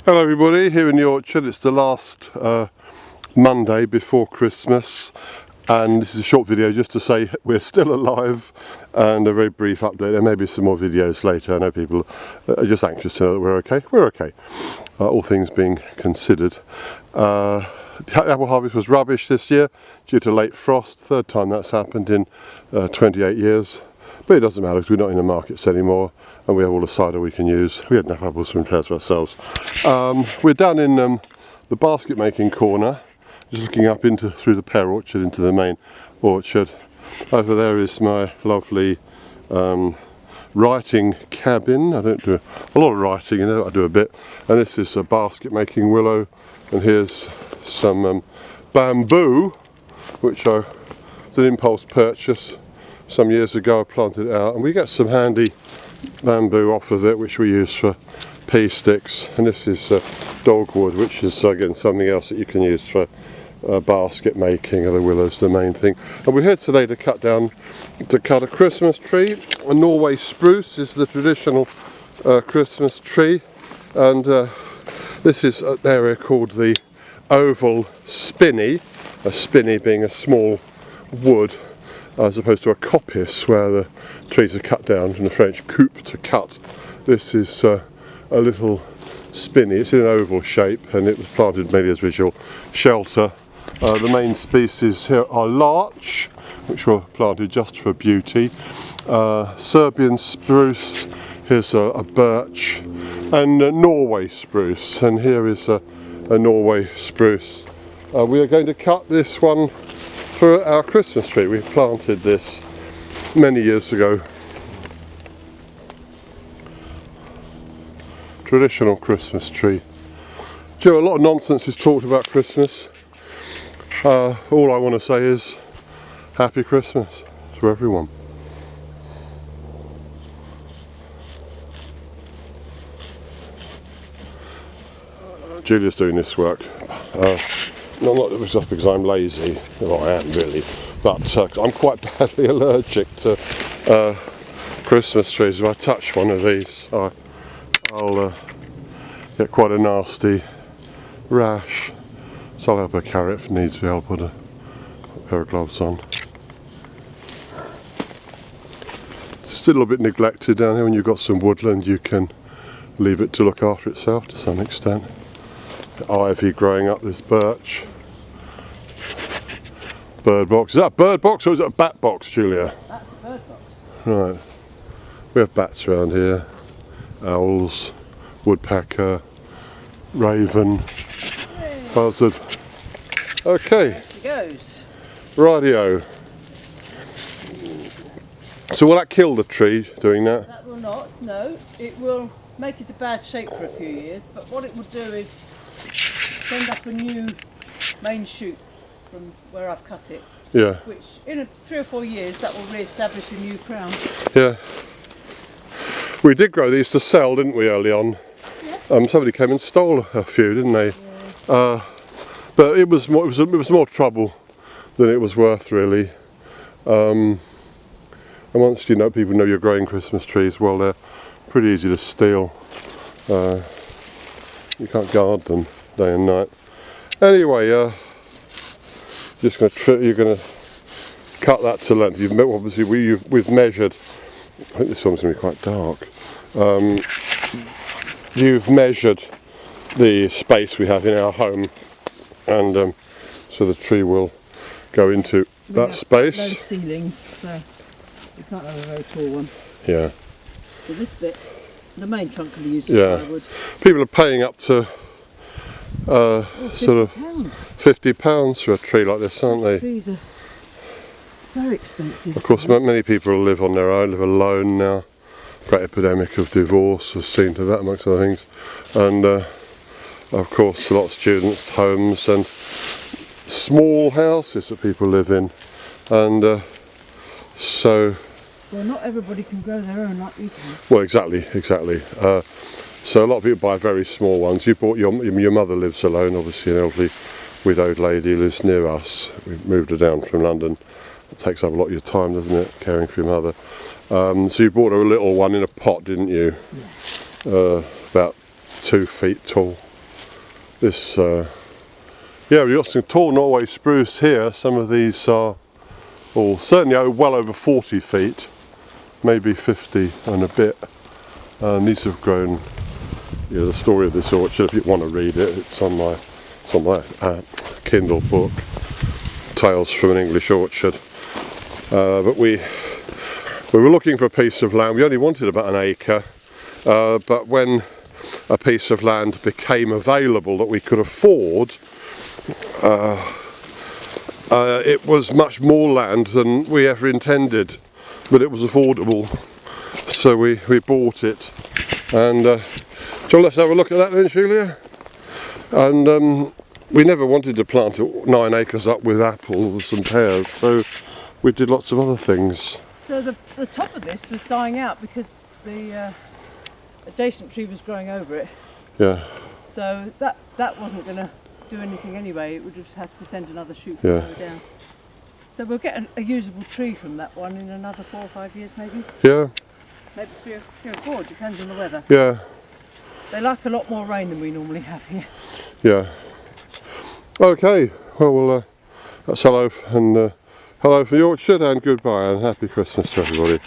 Hello everybody, here in the orchard. It's the last Monday before Christmas, and this is a short video just to say we're still alive, and a very brief update. There may be some more videos later. I know people are just anxious to know that we're okay. We're okay, all things being considered. The apple harvest was rubbish this year due to late frost. Third time that's happened in 28 years. But it doesn't matter because we're not in the markets anymore, and we have all the cider we can use. We had enough apples to prepare for ourselves. We're down in the basket making corner, just looking up through the pear orchard into the main orchard. Over there is my lovely writing cabin. I don't do a lot of writing, I do a bit. And this is a basket making willow, and here's some bamboo, which is an impulse purchase. Some years ago I planted it out, and we get some handy bamboo off of it which we use for pea sticks, and this is dogwood, which is again something else that you can use for basket making. Of the willows the main thing. And we're here today to cut a Christmas tree. A Norway spruce is the traditional Christmas tree, and this is an area called the oval spinney, a spinney being a small wood as opposed to a coppice where the trees are cut down, from the French coupe, to cut. This is a little spinney. It's in an oval shape, and it was planted mainly as visual shelter. The main species here are larch, which were planted just for beauty, Serbian spruce, here's a birch, and Norway spruce, and here is a Norway spruce. We are going to cut this one for our Christmas tree. We planted this many years ago. Traditional Christmas tree. Do you know, a lot of nonsense is talked about Christmas. All I want to say is Happy Christmas to everyone. Julia's doing this work. Not just because I'm lazy, well I am really, but I'm quite badly allergic to Christmas trees. If I touch one of these, I'll get quite a nasty rash. So I'll help her carry it if needs be. I'll put a pair of gloves on. It's still a little bit neglected down here. When you've got some woodland, you can leave it to look after itself to some extent. Ivy growing up, this birch. Bird box. Is that a bird box or is it a bat box, Julia? That's a bird box. Right. We have bats around here. Owls, woodpecker, raven, buzzard. Okay. There she goes. Radio. So will that kill the tree doing that? That will not, no. It will make it a bad shape for a few years, but what it will do is send up a new main shoot from where I've cut it. Yeah. Which in 3 or 4 years that will re-establish a new crown. Yeah. We did grow these to sell, didn't we, early on? Yeah. Somebody came and stole a few, didn't they? Yeah. But it was more trouble than it was worth, really. And once people know you're growing Christmas trees, well, they're pretty easy to steal. You can't guard them day and night. Anyway, you're going to cut that to length. We've measured. I think this one's going to be quite dark. You've measured the space we have in our home, and so the tree will go into that space. No ceilings, so you can't have a very tall one. Yeah. So this bit, the main trunk can be used as firewood. People are paying up to sort of £50 for a tree like this, aren't they? Trees are very expensive. Of course, many people live on their own, live alone now. Great epidemic of divorce has seen to that, amongst other things. And of course, a lot of students' homes and small houses that people live in. And so... Well, not everybody can grow their own like you can. Well, exactly. So a lot of people buy very small ones. You bought your mother lives alone, obviously an elderly widowed lady lives near us. We moved her down from London. It takes up a lot of your time, doesn't it, caring for your mother. So you bought her a little one in a pot, didn't you? Yeah. About 2 feet tall. this yeah, we've got some tall Norway spruce here. Some of these are certainly well over 40 feet, maybe 50 and a bit, and these have grown. You know, the story of this orchard, if you want to read it, it's on my Kindle book, Tales from an English Orchard. But we were looking for a piece of land. We only wanted about an acre, but when a piece of land became available that we could afford, it was much more land than we ever intended, but it was affordable, so we bought it. And so let's have a look at that then, Julia. And we never wanted to plant 9 acres up with apples and pears, so we did lots of other things. So the top of this was dying out because the adjacent tree was growing over it. Yeah. So that wasn't going to do anything anyway. It would have had to send another shoot Yeah. further down. So we'll get a usable tree from that one in another 4 or 5 years maybe. Yeah. Maybe 3 or 4, depends on the weather. Yeah. They like a lot more rain than we normally have here. Yeah. Okay. Well, that's hello and hello from the orchard, and goodbye and happy Christmas to everybody.